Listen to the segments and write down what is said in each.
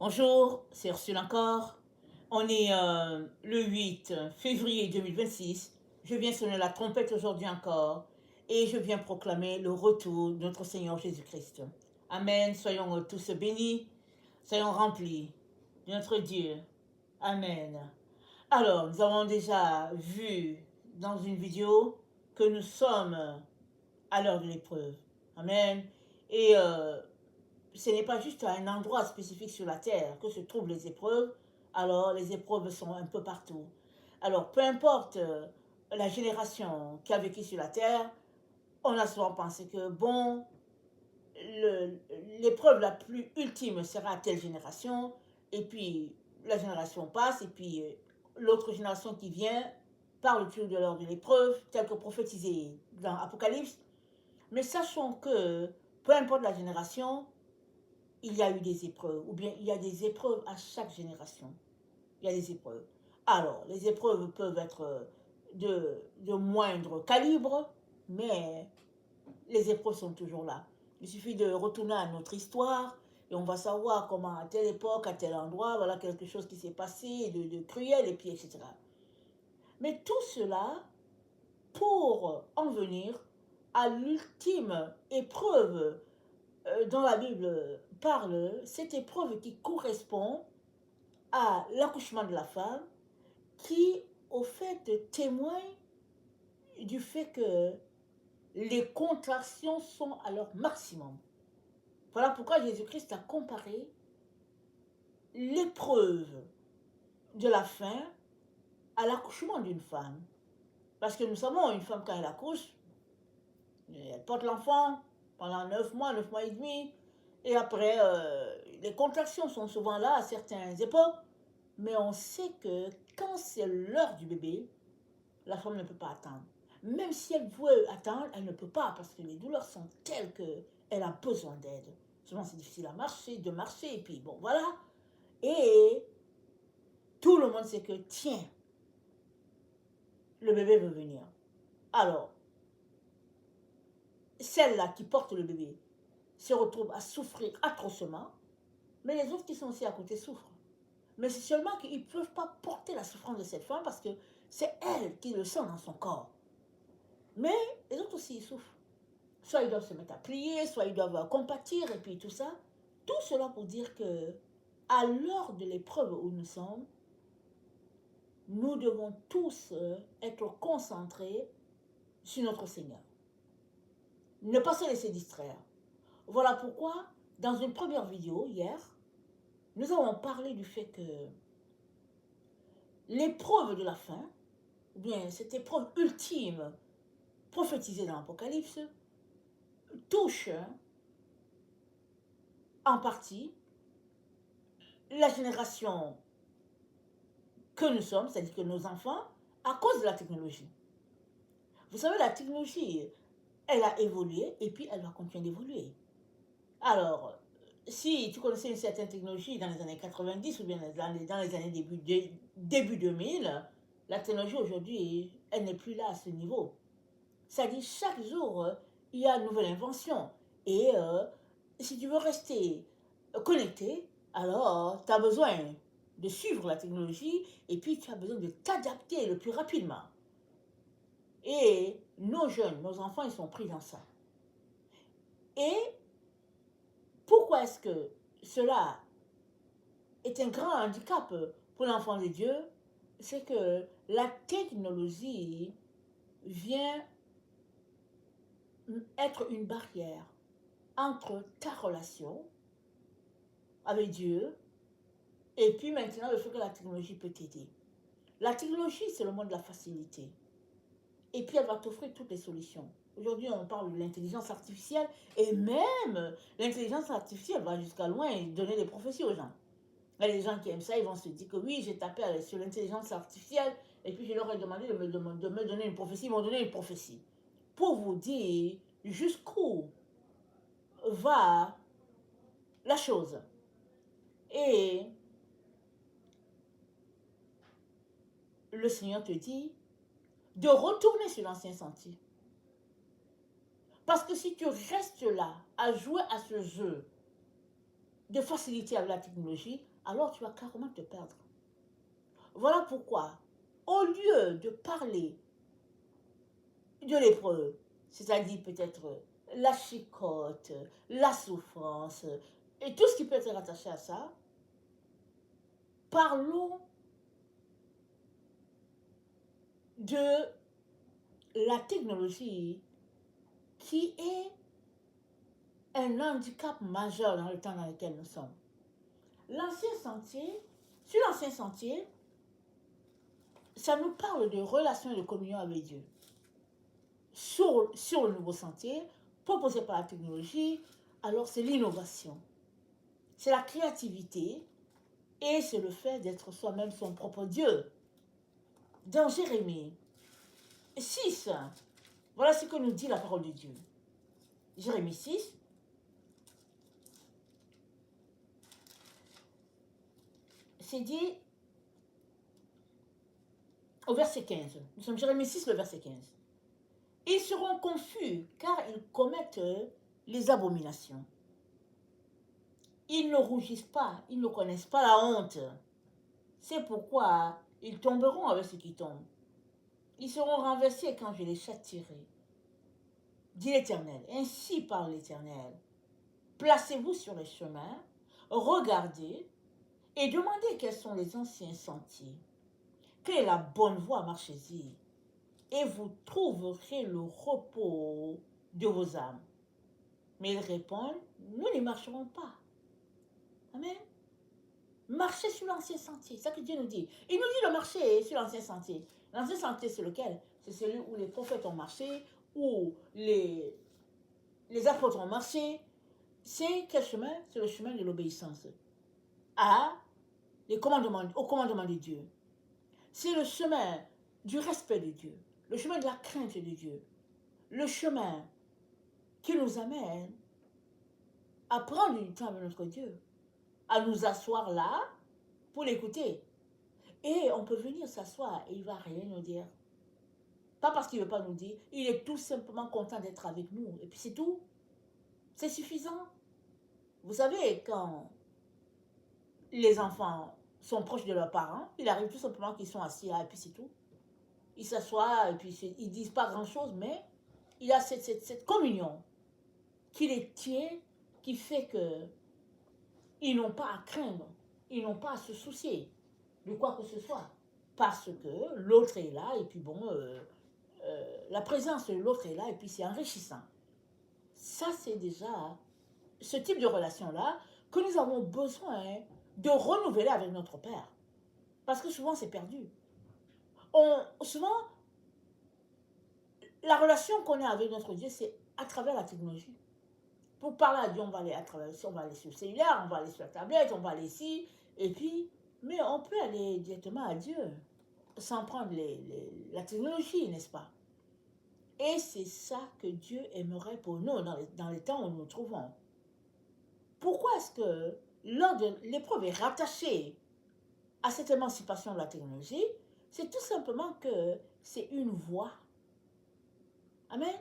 Bonjour, c'est Ursule encore. On est le 8 février 2026. Je viens sonner la trompette aujourd'hui encore et je viens proclamer le retour de notre Seigneur Jésus-Christ. Amen. Soyons tous bénis, soyons remplis de notre Dieu. Amen. Alors, nous avons déjà vu dans une vidéo que nous sommes à l'heure de l'épreuve. Amen. Et ce n'est pas juste à un endroit spécifique sur la terre que se trouvent les épreuves. Alors, les épreuves sont un peu partout. Alors, peu importe la génération qui a vécu sur la terre, on a souvent pensé que, bon, l'épreuve la plus ultime sera à telle génération, et puis la génération passe, et puis l'autre génération qui vient parle toujours de l'heure de l'épreuve, tel que prophétisé dans Apocalypse. Mais sachons que, peu importe la génération, il y a eu des épreuves, ou bien il y a des épreuves à chaque génération. Il y a des épreuves. Alors, les épreuves peuvent être de moindre calibre, mais les épreuves sont toujours là. Il suffit de retourner à notre histoire et on va savoir comment à telle époque, à tel endroit, voilà quelque chose qui s'est passé de cruel, et puis etc. Mais tout cela pour en venir à l'ultime épreuve dont la Bible parle, cette épreuve qui correspond à l'accouchement de la femme, qui au fait témoigne du fait que les contractions sont à leur maximum. Voilà pourquoi Jésus-Christ a comparé l'épreuve de la faim à l'accouchement d'une femme. Parce que nous savons, une femme quand elle accouche, elle porte l'enfant pendant 9 mois, 9 mois et demi, et après, les contractions sont souvent là à certaines époques, mais on sait que quand c'est l'heure du bébé, la femme ne peut pas attendre. Même si elle veut attendre, elle ne peut pas parce que les douleurs sont telles qu'elle a besoin d'aide. Souvent, c'est difficile à marcher, de marcher, et puis bon, voilà. Et tout le monde sait que, tiens, le bébé veut venir. Alors, celle-là qui porte le bébé se retrouve à souffrir atrocement, mais les autres qui sont aussi à côté souffrent. Mais c'est seulement qu'ils ne peuvent pas porter la souffrance de cette femme parce que c'est elle qui le sent dans son corps. Mais les autres aussi, ils souffrent. Soit ils doivent se mettre à prier, soit ils doivent compatir, et puis tout ça. Tout cela pour dire que, à l'heure de l'épreuve où nous sommes, nous devons tous être concentrés sur notre Seigneur. Ne pas se laisser distraire. Voilà pourquoi, dans une première vidéo, hier, nous avons parlé du fait que l'épreuve de la fin, ou bien cette épreuve ultime prophétisée dans l'Apocalypse, touche en partie la génération que nous sommes, c'est-à-dire que nos enfants, à cause de la technologie. Vous savez, la technologie, elle a évolué et puis elle va continuer d'évoluer. Alors, si tu connaissais une certaine technologie dans les années 90 ou bien dans les années début 2000, la technologie aujourd'hui, elle n'est plus là à ce niveau. C'est-à-dire, chaque jour, il y a une nouvelle invention. Et si tu veux rester connecté, alors tu as besoin de suivre la technologie et puis tu as besoin de t'adapter le plus rapidement. Et nos jeunes, nos enfants, ils sont pris dans ça. Et pourquoi est-ce que cela est un grand handicap pour l'enfant de Dieu? C'est que la technologie vient être une barrière entre ta relation avec Dieu et puis maintenant le fait que la technologie peut t'aider. La technologie, c'est le monde de la facilité. Et puis elle va t'offrir toutes les solutions. Aujourd'hui, on parle de l'intelligence artificielle et même l'intelligence artificielle va jusqu'à loin et donner des prophéties aux gens. Il y a des gens qui aiment ça, ils vont se dire que oui, j'ai tapé sur l'intelligence artificielle et puis je leur ai demandé de me donner une prophétie. Ils m'ont donné une prophétie. Pour vous dire jusqu'où va la chose. Et le Seigneur te dit de retourner sur l'ancien sentier. Parce que si tu restes là à jouer à ce jeu de facilité avec la technologie, alors tu vas carrément te perdre. Voilà pourquoi, au lieu de parler de l'épreuve, c'est-à-dire peut-être la chicote, la souffrance, et tout ce qui peut être rattaché à ça, parlons de la technologie qui est un handicap majeur dans le temps dans lequel nous sommes. Sur l'ancien sentier, ça nous parle de relations et de communion avec Dieu. Sur le nouveau sentier, proposé par la technologie, alors c'est l'innovation, c'est la créativité et c'est le fait d'être soi-même son propre Dieu. Dans Jérémie 6, voilà ce que nous dit la parole de Dieu. Jérémie 6, c'est dit au verset 15. Nous sommes Jérémie 6, le verset 15. Ils seront confus car ils commettent les abominations. Ils ne rougissent pas, ils ne connaissent pas la honte. C'est pourquoi ils tomberont avec ceux qui tombent. Ils seront renversés quand je les châtierai. Dit l'Éternel, ainsi parle l'Éternel. Placez-vous sur les chemins, regardez et demandez quels sont les anciens sentiers. Quelle est la bonne voie, marchez-y, et vous trouverez le repos de vos âmes. Mais ils répondent, nous ne marcherons pas. Amen. Marcher sur l'ancien sentier, c'est ça que Dieu nous dit. Il nous dit de marcher sur l'ancien sentier. L'ancien sentier, c'est lequel? C'est celui où les prophètes ont marché, où les apôtres ont marché. C'est quel chemin? C'est le chemin de l'obéissance au commandement de Dieu. C'est le chemin du respect de Dieu, le chemin de la crainte de Dieu, le chemin qui nous amène à prendre du temps avec notre Dieu, à nous asseoir là pour l'écouter. Et on peut venir s'asseoir et il ne va rien nous dire. Pas parce qu'il ne veut pas nous dire, il est tout simplement content d'être avec nous. Et puis c'est tout. C'est suffisant. Vous savez, quand les enfants sont proches de leurs parents, il arrive tout simplement qu'ils sont assis là et puis c'est tout. Ils s'assoient et puis ils ne disent pas grand-chose, mais il y a cette communion qui les tient, qui fait qu'ils n'ont pas à craindre, ils n'ont pas à se soucier de quoi que ce soit, parce que l'autre est là et puis bon, la présence de l'autre est là et puis c'est enrichissant. Ça, c'est déjà ce type de relation-là que nous avons besoin de renouveler avec notre Père. Parce que souvent, c'est perdu. Souvent, la relation qu'on a avec notre Dieu, c'est à travers la technologie. Pour parler à Dieu, on va aller à travers, on va aller sur le cellulaire, on va aller sur la tablette, on va aller ici, et puis, mais on peut aller directement à Dieu, sans prendre la technologie, n'est-ce pas? Et c'est ça que Dieu aimerait pour nous dans les temps où nous nous trouvons. Pourquoi est-ce que lors de l'épreuve est rattachée à cette émancipation de la technologie? C'est tout simplement que c'est une voie. Amen.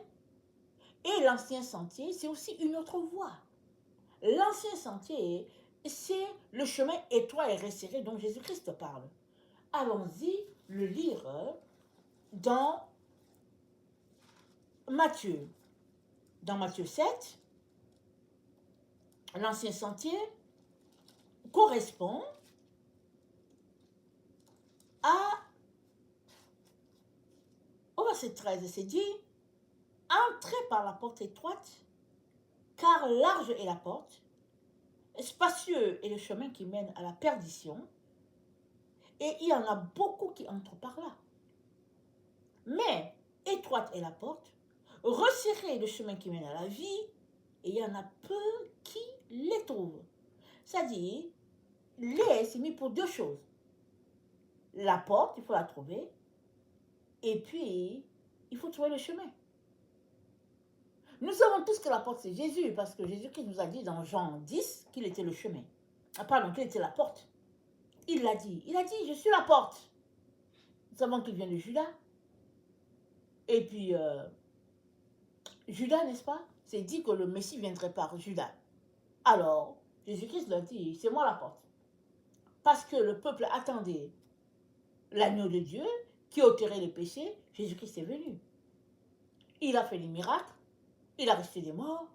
Et l'ancien sentier, c'est aussi une autre voie. L'ancien sentier, c'est le chemin étroit et resserré dont Jésus-Christ parle. Allons-y le lire dans Matthieu. Dans Matthieu 7, l'ancien sentier correspond au verset 13, c'est dit, entrez par la porte étroite, car large est la porte, spacieux est le chemin qui mène à la perdition, et il y en a beaucoup qui entrent par là. Mais étroite est la porte, resserré est le chemin qui mène à la vie, et il y en a peu qui les trouvent. C'est-à-dire, c'est mis pour deux choses. La porte, il faut la trouver, et puis, il faut trouver le chemin. Nous savons tous que la porte, c'est Jésus, parce que Jésus-Christ nous a dit dans Jean 10 qu'il était le chemin. Pardon, qu'il était la porte. Il l'a dit. Il a dit, je suis la porte. Nous savons qu'il vient de Judas. Et puis, Judas, n'est-ce pas? C'est dit que le Messie viendrait par Judas. Alors, Jésus-Christ leur dit, c'est moi la porte. Parce que le peuple attendait l'agneau de Dieu qui ôterait les péchés, Jésus-Christ est venu. Il a fait des miracles, il a resté des morts,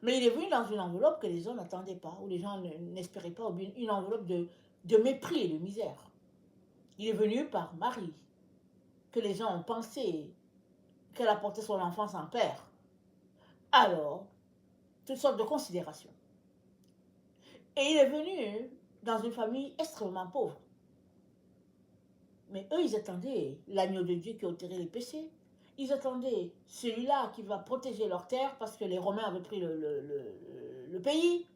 mais il est venu dans une enveloppe que les gens n'attendaient pas, ou les gens n'espéraient pas, ou une enveloppe de mépris et de misère. Il est venu par Marie, que les gens ont pensé qu'elle apportait son enfant sans père. Alors, toutes sortes de considérations. Et il est venu dans une famille extrêmement pauvre. Mais eux, ils attendaient l'agneau de Dieu qui ôterait les péchés. Ils attendaient celui-là qui va protéger leur terre parce que les Romains avaient pris le pays.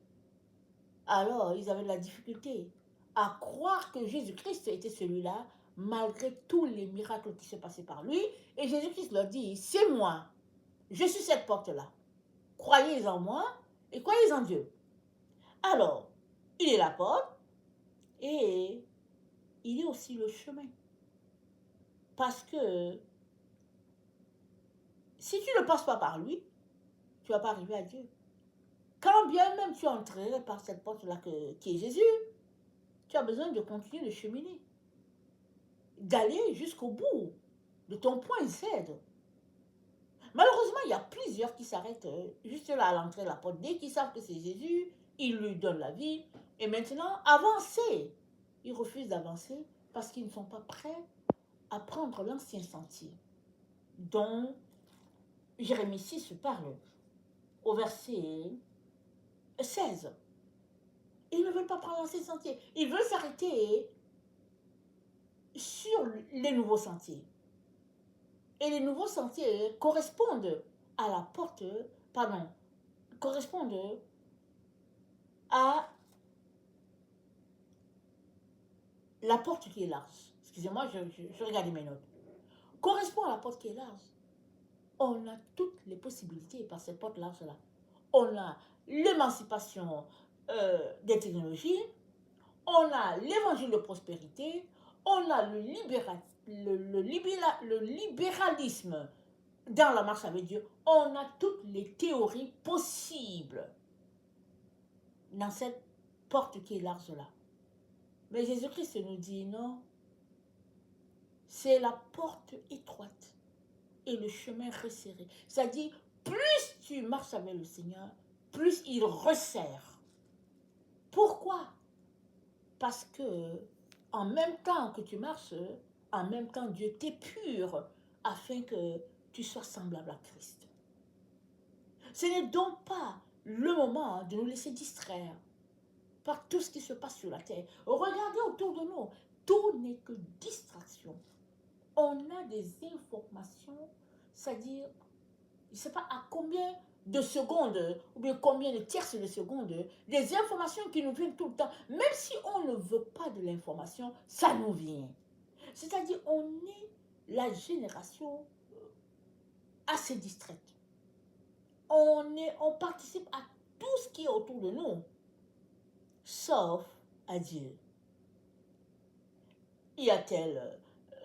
Alors, ils avaient de la difficulté à croire que Jésus-Christ était celui-là, malgré tous les miracles qui se passaient par lui. Et Jésus-Christ leur dit, c'est moi, je suis cette porte-là. Croyez en moi et croyez en Dieu. Alors, il est la porte et il est aussi le chemin. Parce que si tu ne passes pas par lui, tu ne vas pas arriver à Dieu. Quand bien même tu entrerais par cette porte-là qui est Jésus, tu as besoin de continuer de cheminer, d'aller jusqu'au bout de ton point Z. Malheureusement, il y a plusieurs qui s'arrêtent juste là à l'entrée de la porte. Dès qu'ils savent que c'est Jésus, ils lui donnent la vie. Et maintenant, avancer. Ils refusent d'avancer parce qu'ils ne sont pas prêts à prendre l'ancien sentier dont Jérémie 6 parle au verset 16. Ils ne veulent pas prendre l'ancien sentier. Ils veulent s'arrêter sur les nouveaux sentiers. Et les nouveaux sentiers correspondent à la porte, correspondent à la porte qui est large. Excusez-moi, je regardais mes notes. Correspond à la porte qui est large. On a toutes les possibilités par cette porte large-là. On a l'émancipation des technologies, on a l'évangile de prospérité, on a le libéralisme dans la marche avec Dieu. On a toutes les théories possibles dans cette porte qui est large là. Mais Jésus-Christ nous dit non, c'est la porte étroite et le chemin resserré. C'est-à-dire, plus tu marches avec le Seigneur, plus il resserre. Pourquoi? Parce que en même temps que tu marches, en même temps Dieu t'épure afin que tu sois semblable à Christ. Ce n'est donc pas le moment de nous laisser distraire par tout ce qui se passe sur la terre. Regardez autour de nous, tout n'est que distraction. On a des informations, c'est-à-dire, je ne sais pas à combien de secondes, ou bien combien de tierces de secondes, des informations qui nous viennent tout le temps. Même si on ne veut pas de l'information, ça nous vient. C'est-à-dire, on est la génération assez distraite. On participe à tout ce qui est autour de nous, sauf à Dieu. Il y a telle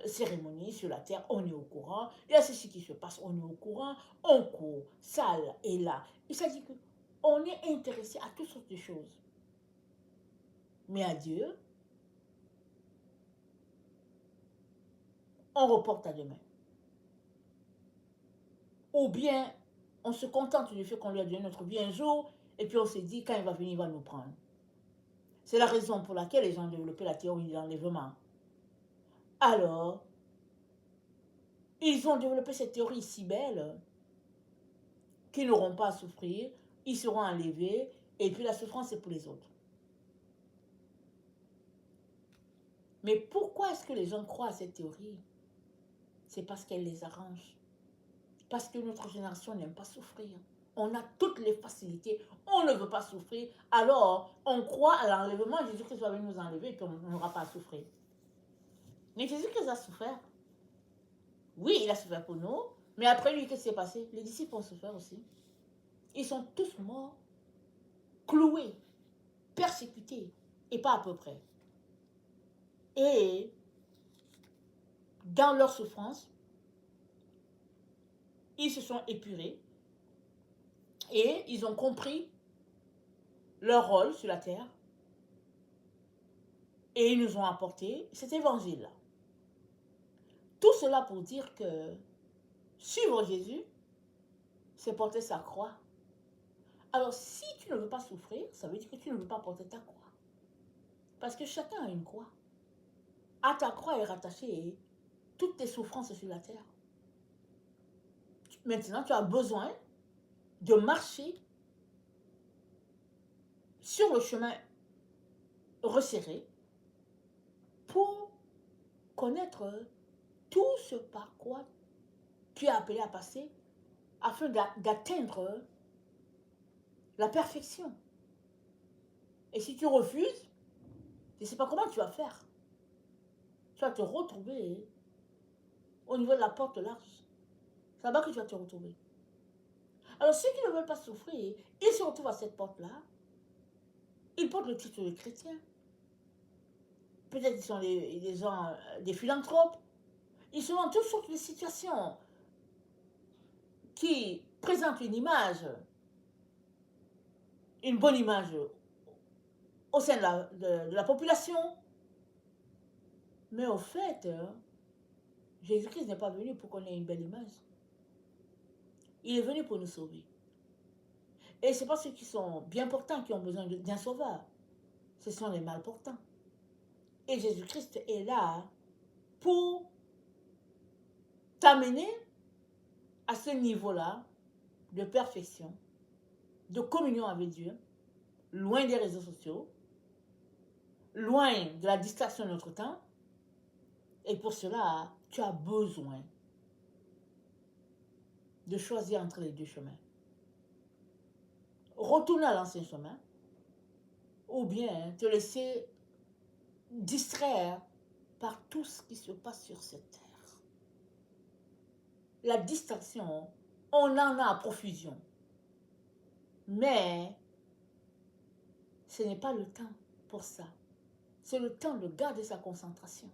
cérémonie sur la terre, on est au courant. Il y a ceci qui se passe, on est au courant. On court, ça et là. Il s'agit qu'on est intéressé à toutes sortes de choses. Mais à Dieu, on reporte à demain. Ou bien, on se contente du fait qu'on lui a donné notre vie un jour, et puis on se dit, quand il va venir, il va nous prendre. C'est la raison pour laquelle les gens ont développé la théorie de l'enlèvement. Alors, ils ont développé cette théorie si belle qu'ils n'auront pas à souffrir, ils seront enlevés, et puis la souffrance c'est pour les autres. Mais pourquoi est-ce que les gens croient à cette théorie? C'est parce qu'elle les arrange. Parce que notre génération n'aime pas souffrir. On a toutes les facilités, on ne veut pas souffrir, alors on croit à l'enlèvement, Jésus-Christ va venir nous enlever et puis on n'aura pas à souffrir. Mais Jésus-Christ a souffert. Oui, il a souffert pour nous, mais après lui, qu'est-ce qui s'est passé? Les disciples ont souffert aussi. Ils sont tous morts, cloués, persécutés, et pas à peu près. Et dans leur souffrance, ils se sont épurés et ils ont compris leur rôle sur la terre et ils nous ont apporté cet évangile-là. Tout cela pour dire que suivre Jésus, c'est porter sa croix. Alors, si tu ne veux pas souffrir, ça veut dire que tu ne veux pas porter ta croix. Parce que chacun a une croix. À ta croix est rattachée toutes tes souffrances sur la terre. Maintenant, tu as besoin de marcher sur le chemin resserré pour connaître tout ce par quoi tu es appelé à passer afin d'atteindre la perfection. Et si tu refuses, je ne sais pas comment tu vas faire. Tu vas te retrouver au niveau de la porte large. C'est là-bas que tu vas te retrouver. Alors ceux qui ne veulent pas souffrir, ils se retrouvent à cette porte-là. Ils portent le titre de chrétien. Peut-être qu'ils sont des gens, des philanthropes. Ils sont dans toutes sortes de situations qui présentent une image, une bonne image au sein de la population. Mais au fait, Jésus-Christ n'est pas venu pour qu'on ait une belle image. Il est venu pour nous sauver. Et ce n'est pas ceux qui sont bien portants qui ont besoin d'un sauveur. Ce sont les mal portants. Et Jésus-Christ est là pour t'amener à ce niveau-là de perfection, de communion avec Dieu, loin des réseaux sociaux, loin de la distraction de notre temps. Et pour cela, tu as besoin de choisir entre les deux chemins. Retourner à l'ancien chemin ou bien te laisser distraire par tout ce qui se passe sur cette terre. La distraction, on en a à profusion. Mais ce n'est pas le temps pour ça. C'est le temps de garder sa concentration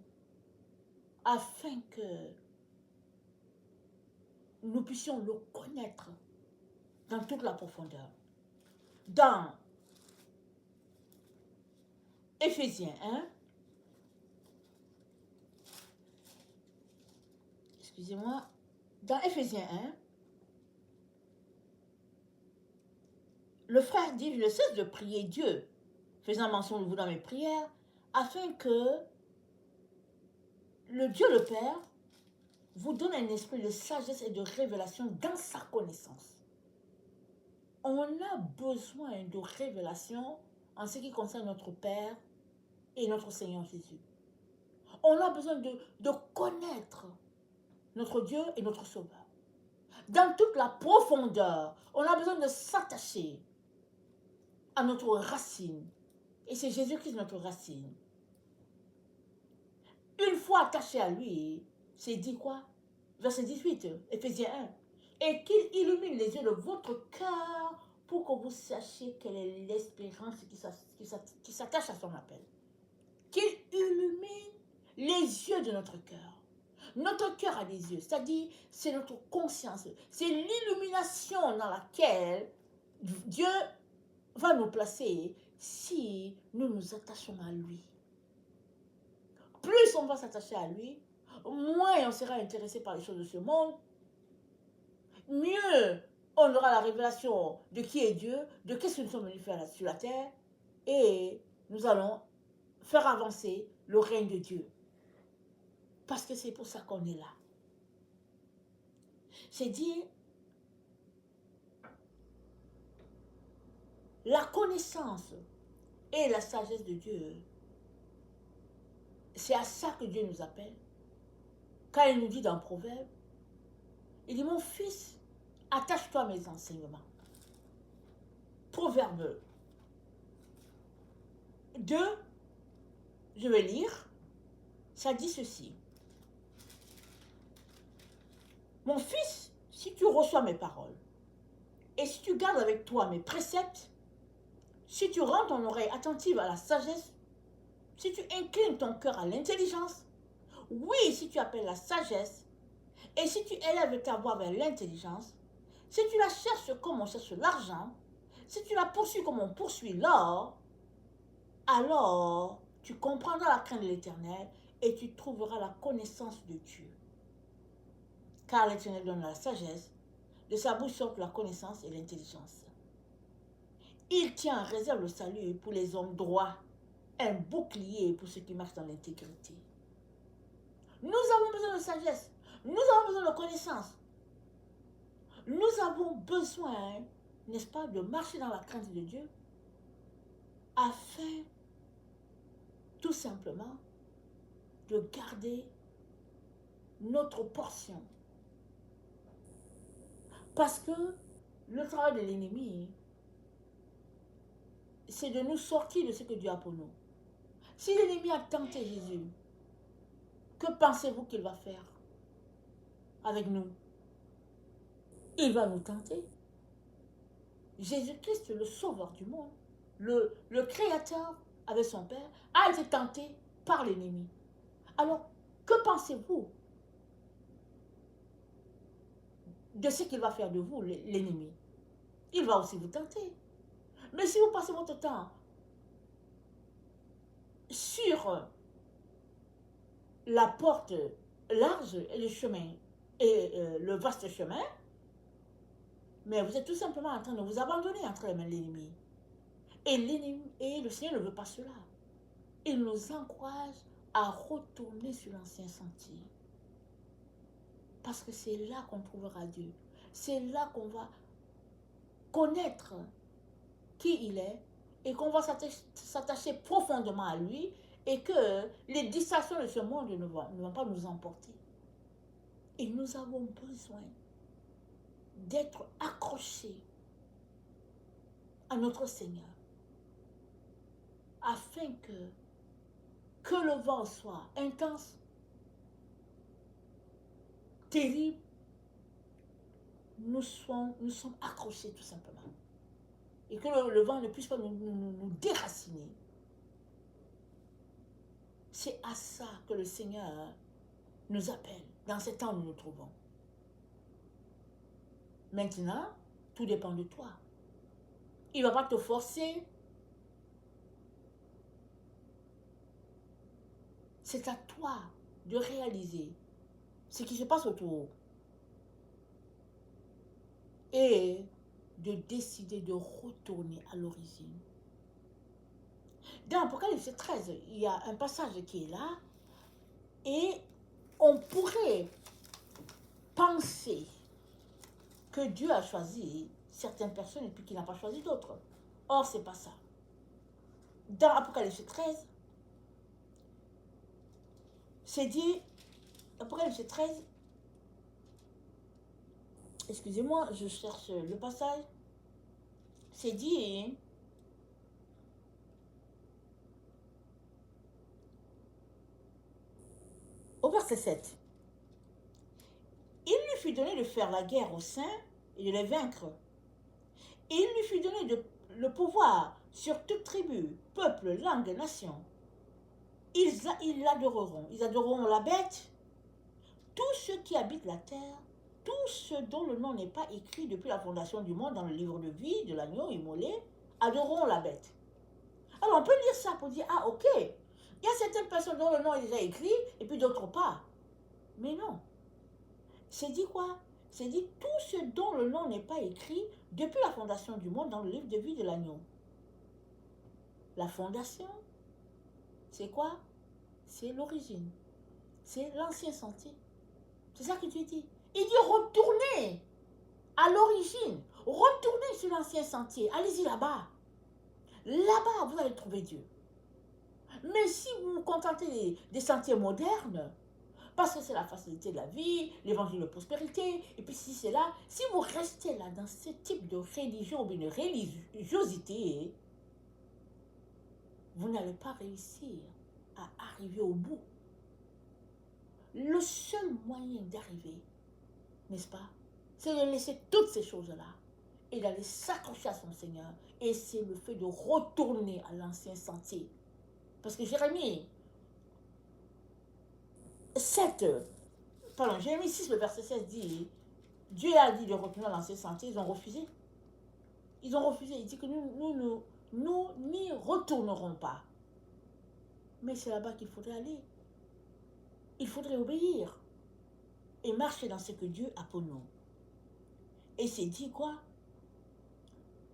afin que nous puissions le connaître dans toute la profondeur. Dans Éphésiens 1, excusez-moi, dans Éphésiens 1, le frère dit, je ne cesse de prier Dieu, faisant mention de vous dans mes prières, afin que le Dieu le Père vous donne un esprit de sagesse et de révélation dans sa connaissance. On a besoin de révélation en ce qui concerne notre Père et notre Seigneur Jésus. On a besoin de connaître notre Dieu et notre Sauveur. Dans toute la profondeur, on a besoin de s'attacher à notre racine. Et c'est Jésus-Christ notre racine. Une fois attaché à lui, c'est dit quoi? Verset 18, Éphésiens 1. Et qu'il illumine les yeux de votre cœur pour que vous sachiez quelle est l'espérance qui s'attache à son appel. Qu'il illumine les yeux de notre cœur. Notre cœur a des yeux, c'est-à-dire c'est notre conscience, c'est l'illumination dans laquelle Dieu va nous placer si nous nous attachons à lui. Plus on va s'attacher à lui, moins on sera intéressé par les choses de ce monde, mieux on aura la révélation de qui est Dieu, de qu'est-ce que nous sommes venus faire sur la terre, et nous allons faire avancer le règne de Dieu. Parce que c'est pour ça qu'on est là. C'est dire, la connaissance et la sagesse de Dieu, c'est à ça que Dieu nous appelle. Quand il nous dit dans Proverbe, il dit, mon fils, attache-toi à mes enseignements. Proverbe 2, je vais lire, ça dit ceci. Mon fils, si tu reçois mes paroles, et si tu gardes avec toi mes préceptes, si tu rends ton oreille attentive à la sagesse, si tu inclines ton cœur à l'intelligence, oui, si tu appelles la sagesse, et si tu élèves ta voix vers l'intelligence, si tu la cherches comme on cherche l'argent, Si tu la poursuis comme on poursuit l'or, alors tu comprendras la crainte de l'Éternel et tu trouveras la connaissance de Dieu. Car l'Éternel donne la sagesse, de sa bouche sortent la connaissance et l'intelligence. Il tient en réserve le salut pour les hommes droits, un bouclier pour ceux qui marchent dans l'intégrité. Nous avons besoin de sagesse, nous avons besoin de connaissance. Nous avons besoin, n'est-ce pas, de marcher dans la crainte de Dieu afin, tout simplement, de garder notre portion. Parce que le travail de l'ennemi, c'est de nous sortir de ce que Dieu a pour nous. Si l'ennemi a tenté Jésus, que pensez-vous qu'il va faire avec nous? Il va nous tenter. Jésus-Christ, le sauveur du monde, le créateur avec son Père, a été tenté par l'ennemi. Alors, que pensez-vous de ce qu'il va faire de vous, l'ennemi? Il va aussi vous tenter. Mais si vous passez votre temps sur la porte large et le chemin, et le vaste chemin, mais vous êtes tout simplement en train de vous abandonner entre les mains de l'ennemi. Et le Seigneur ne veut pas cela. Il nous encourage à retourner sur l'ancien sentier. Parce que c'est là qu'on trouvera Dieu. C'est là qu'on va connaître qui il est et qu'on va s'attacher profondément à lui et que les distractions de ce monde ne vont pas nous emporter. Et nous avons besoin d'être accrochés à notre Seigneur afin que le vent soit intense, terrible, nous sommes accrochés tout simplement. Et que le vent ne puisse pas nous déraciner. C'est à ça que le Seigneur nous appelle dans ces temps où nous nous trouvons. Maintenant, tout dépend de toi. Il ne va pas te forcer. C'est à toi de réaliser ce qui se passe autour et de décider de retourner à l'origine. Dans Apocalypse 13, il y a un passage qui est là et on pourrait penser que Dieu a choisi certaines personnes et puis qu'il n'a pas choisi d'autres. Or, ce n'est pas ça. Dans Apocalypse 13, c'est dit, Apocalypse 13, excusez-moi, je cherche le passage, c'est dit, au verset 7, il lui fut donné de faire la guerre aux saints et de les vaincre. Et il lui fut donné le pouvoir sur toute tribu, peuple, langue, nation. Ils adoreront la bête, tous ceux qui habitent la terre, tous ceux dont le nom n'est pas écrit depuis la fondation du monde dans le livre de vie de l'agneau immolé, adoreront la bête. Alors on peut lire ça pour dire, ah ok, il y a certaines personnes dont le nom est déjà écrit et puis d'autres pas. Mais non. C'est dit quoi? C'est dit tous ceux dont le nom n'est pas écrit depuis la fondation du monde dans le livre de vie de l'agneau. La fondation, c'est quoi? C'est l'origine. C'est l'ancien sentier. C'est ça que Dieu dit. Il dit retournez à l'origine. Retournez sur l'ancien sentier. Allez-y là-bas. Là-bas, vous allez trouver Dieu. Mais si vous vous contentez des sentiers modernes, parce que c'est la facilité de la vie, l'évangile de prospérité, et puis si c'est là, si vous restez là dans ce type de religion ou de religiosité, vous n'allez pas réussir à arriver au bout. Le seul moyen d'arriver, n'est-ce pas, c'est de laisser toutes ces choses-là et d'aller s'accrocher à son Seigneur. Et c'est le fait de retourner à l'ancien sentier. Parce que Jérémie 6, le verset 16 dit, Dieu a dit de retourner à l'ancien sentier, ils ont refusé. Ils ont refusé. Ils disent que nous n'y retournerons pas. Mais c'est là-bas qu'il faudrait aller. Il faudrait obéir et marcher dans ce que Dieu a pour nous. Et c'est dit quoi?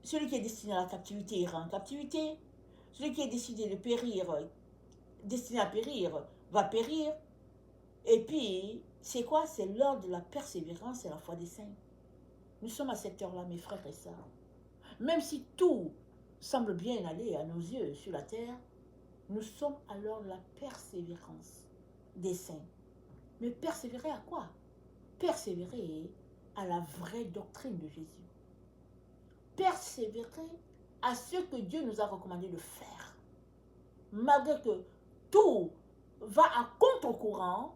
Celui qui est destiné à la captivité ira en captivité. Celui qui est décidé de périr, destiné à périr, va périr. Et puis, c'est quoi? C'est l'heure de la persévérance et la foi des saints. Nous sommes à cette heure-là, mes frères et sœurs. Même si tout semble bien aller à nos yeux sur la terre, nous sommes à l'heure de la persévérance des saints. Mais persévérer à quoi? Persévérer à la vraie doctrine de Jésus. Persévérer à ce que Dieu nous a recommandé de faire. Malgré que tout va à contre-courant,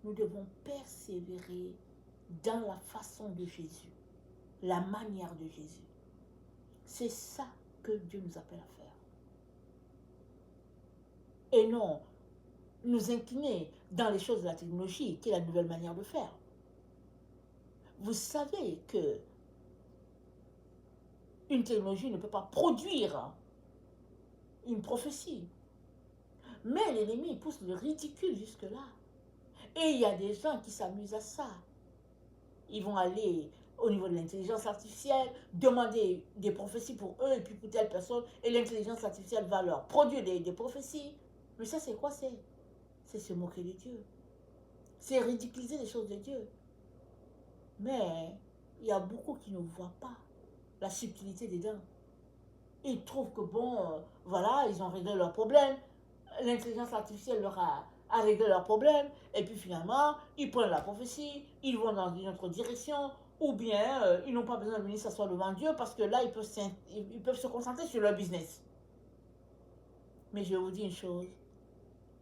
nous devons persévérer dans la façon de Jésus, la manière de Jésus. C'est ça que Dieu nous appelle à faire. Et non nous incliner dans les choses de la technologie, qui est la nouvelle manière de faire. Vous savez que une technologie ne peut pas produire une prophétie. Mais l'ennemi pousse le ridicule jusque-là. Et il y a des gens qui s'amusent à ça. Ils vont aller au niveau de l'intelligence artificielle, demander des prophéties pour eux et puis pour telle personne, et l'intelligence artificielle va leur produire des prophéties. Mais ça, c'est quoi? C'est se moquer de Dieu. C'est ridiculiser les choses de Dieu. Mais il y a beaucoup qui ne voient pas la subtilité dedans. Ils trouvent que bon, voilà, ils ont réglé leurs problèmes. L'intelligence artificielle leur a réglé leurs problèmes. Et puis finalement, ils prennent la prophétie, ils vont dans une autre direction. Ou bien, ils n'ont pas besoin de venir s'asseoir devant Dieu parce que là, ils peuvent se concentrer sur leur business. Mais je vais vous dire une chose.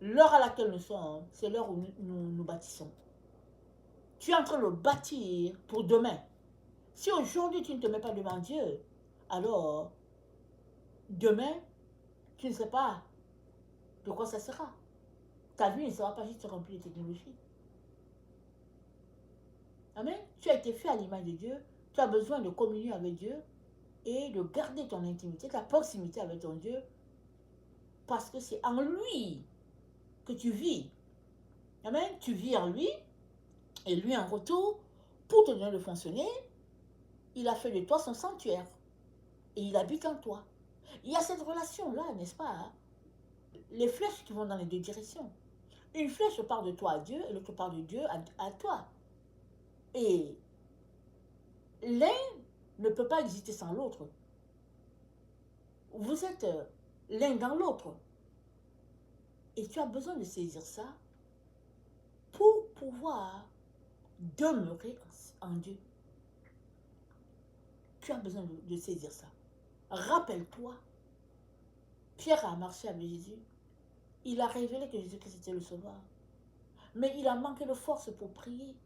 L'heure à laquelle nous sommes, c'est l'heure où nous bâtissons. Tu es en train de bâtir pour demain. Si aujourd'hui tu ne te mets pas devant Dieu, alors demain, tu ne sais pas de quoi ça sera. Ta vie ne sera pas juste remplie de technologie. Amen. Tu as été fait à l'image de Dieu. Tu as besoin de communier avec Dieu et de garder ton intimité, ta proximité avec ton Dieu, parce que c'est en lui que tu vis. Amen. Tu vis en lui et lui en retour, pour te donner de fonctionner, il a fait de toi son sanctuaire et il habite en toi. Il y a cette relation-là, n'est-ce pas, hein? Les flèches qui vont dans les deux directions. Une flèche part de toi à Dieu et l'autre part de Dieu à toi. Et l'un ne peut pas exister sans l'autre. Vous êtes l'un dans l'autre. Et tu as besoin de saisir ça pour pouvoir demeurer en Dieu. Tu as besoin de saisir ça. Rappelle-toi, Pierre a marché avec Jésus. Il a révélé que Jésus-Christ était le Sauveur. Mais il a manqué de force pour prier.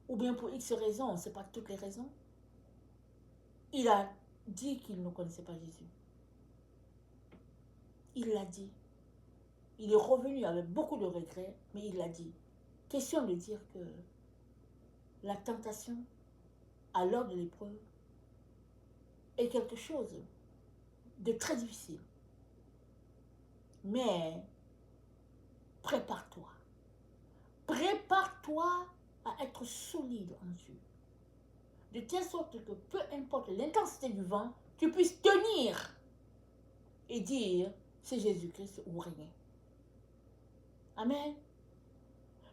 Ou bien pour X raisons, on ne sait pas toutes les raisons. Il a dit qu'il ne connaissait pas Jésus. Il l'a dit. Il est revenu avec beaucoup de regrets, mais il l'a dit. Question de dire que la tentation à l'heure de l'épreuve est quelque chose de très difficile. Mais prépare-toi. Prépare-toi à être solide en Dieu. De telle sorte que peu importe l'intensité du vent, tu puisses tenir et dire c'est Jésus-Christ ou rien. Amen.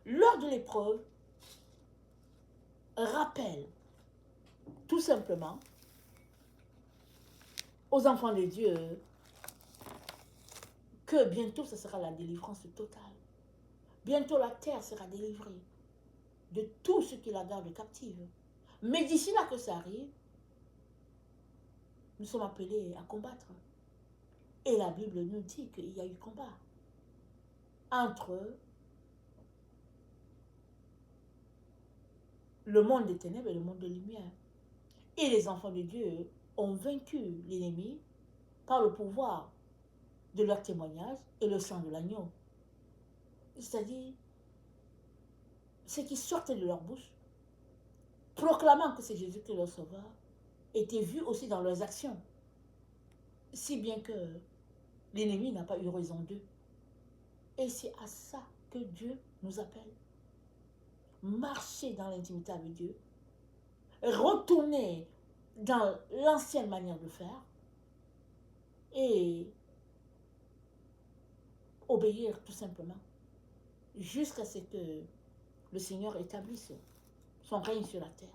Lors de l'épreuve, rappelle tout simplement aux enfants de Dieu que bientôt ce sera la délivrance totale. Bientôt la terre sera délivrée de tout ce qui la garde captive. Mais d'ici là que ça arrive, nous sommes appelés à combattre. Et la Bible nous dit qu'il y a eu combat entre le monde des ténèbres et le monde de lumière. Et les enfants de Dieu ont vaincu l'ennemi par le pouvoir de leur témoignage et le sang de l'agneau. C'est-à-dire, ce qui sortait de leur bouche, proclamant que c'est Jésus qui est leur sauveur, était vu aussi dans leurs actions. Si bien que l'ennemi n'a pas eu raison d'eux. Et c'est à ça que Dieu nous appelle. Marcher dans l'intimité avec Dieu. Retourner dans l'ancienne manière de faire. Et obéir tout simplement. Jusqu'à ce que le Seigneur établisse son règne sur la terre.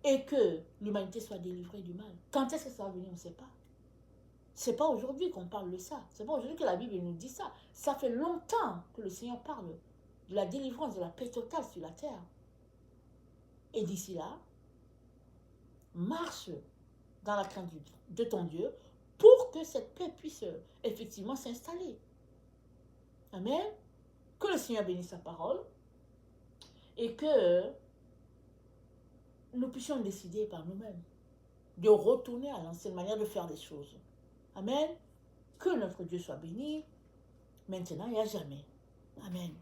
Et que l'humanité soit délivrée du mal. Quand est-ce que ça va venir, on ne sait pas. C'est pas aujourd'hui qu'on parle de ça. C'est pas aujourd'hui que la Bible nous dit ça. Ça fait longtemps que le Seigneur parle de la délivrance, de la paix totale sur la terre. Et d'ici là, marche dans la crainte de ton Dieu pour que cette paix puisse effectivement s'installer. Amen. Que le Seigneur bénisse sa parole et que nous puissions décider par nous-mêmes de retourner à l'ancienne manière de faire les choses. Amen. Que notre Dieu soit béni, maintenant et à jamais. Amen.